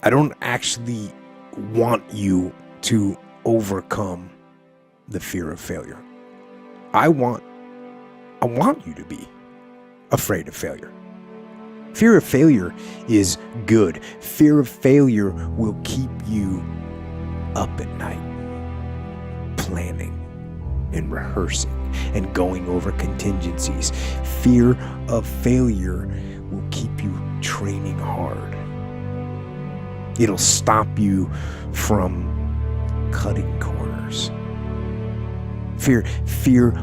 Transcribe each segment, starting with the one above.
I don't actually want you to overcome the fear of failure. I want you to be afraid of failure. Fear of failure is good. Fear of failure will keep you up at night, planning and rehearsing and going over contingencies. Fear of failure will keep you training hard. It'll stop you from cutting corners. Fear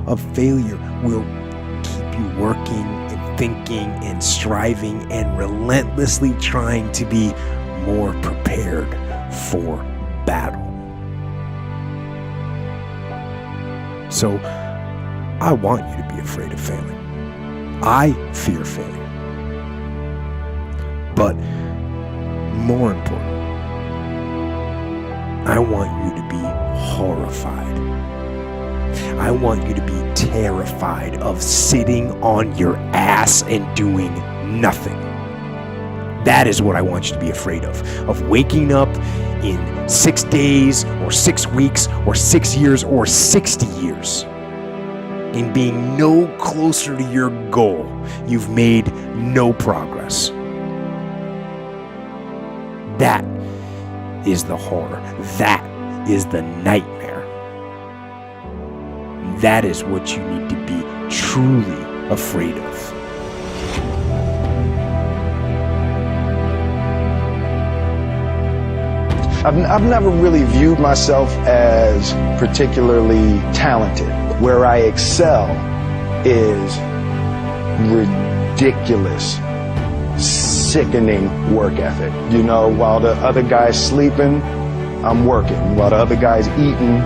of failure will keep you working and thinking and striving and relentlessly trying to be more prepared for battle. So I want you to be afraid of failing. I fear failure. But more important, I want you to be horrified. I want you to be terrified of sitting on your ass and doing nothing. That is what I want you to be afraid of waking up in 6 days or 6 weeks or 6 years or 60 years and being no closer to your goal. You've made no progress. That is the horror. That is the nightmare. That is what you need to be truly afraid of. I've never really viewed myself as particularly talented. Where I excel is ridiculous, sickening work ethic. You know, while the other guy's sleeping, I'm working. While the other guy's eating,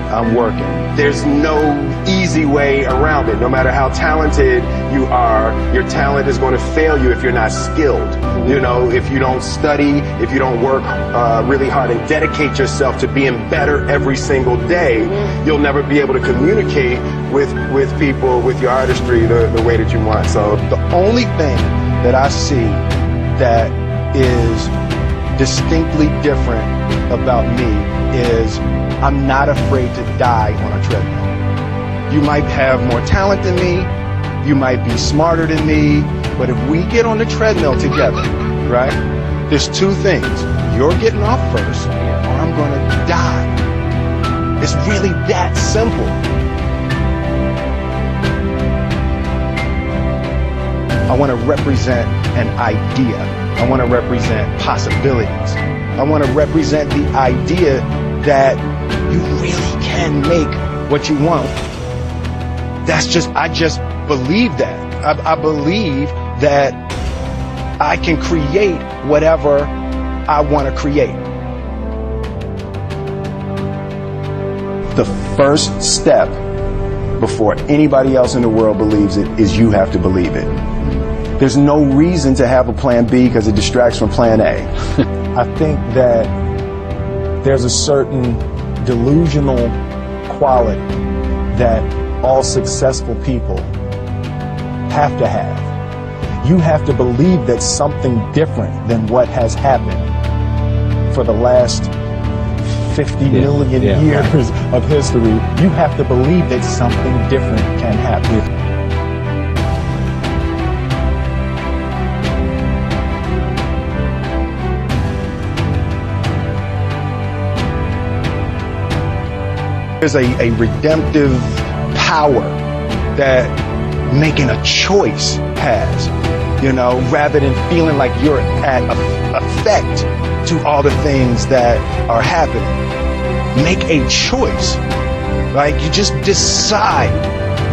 I'm working. There's no easy way around it. No matter how talented you are, your talent is going to fail you if you're not skilled. You know, if you don't study, if you don't work really hard and dedicate yourself to being better every single day, you'll never be able to communicate with people, with your artistry, the way that you want. So the only thing that I see that is distinctly different about me is I'm not afraid to die on a treadmill. You might have more talent than me, you might be smarter than me, but if we get on the treadmill together, right, there's two things. You're getting off first, or I'm gonna die. It's really that simple. I want to represent an idea. I want to represent possibilities. I want to represent the idea that you really can make what you want. I just believe that. I believe that I can create whatever I want to create. The first step before anybody else in the world believes it is you have to believe it. There's no reason to have a plan B because it distracts from plan A. I think that there's a certain delusional quality that all successful people have to have. You have to believe that something different than what has happened for the last 50 million years of history. You have to believe that something different can happen. There's a redemptive power that making a choice has, you know, rather than feeling like you're at effect to all the things that are happening. Make a choice. Like, you just decide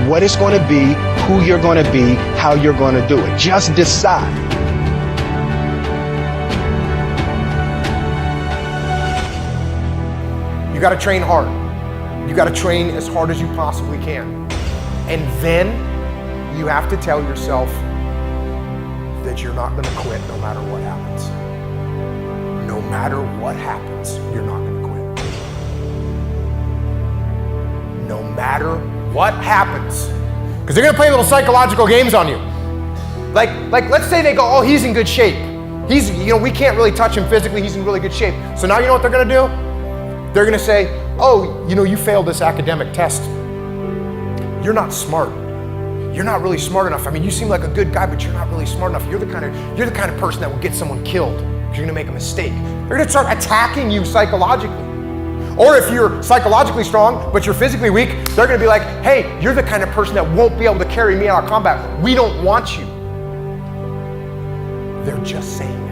what it's going to be, who you're going to be, how you're going to do it. Just decide. You got to train hard. You got to train as hard as you possibly can. And then you have to tell yourself that you're not going to quit no matter what happens. No matter what happens, you're not going to quit. No matter what happens. Because they're going to play little psychological games on you. Like let's say they go, oh, he's in good shape. He's, we can't really touch him physically. He's in really good shape. So now you know what they're gonna do? They're gonna say, oh, you failed this academic test. You're not smart. You're not really smart enough. I mean, you seem like a good guy, but you're not really smart enough. You're the kind of person that will get someone killed because you're gonna make a mistake. They're gonna start attacking you psychologically. Or if you're psychologically strong, but you're physically weak, they're gonna be like, hey, you're the kind of person that won't be able to carry me out of combat. We don't want you. They're just saying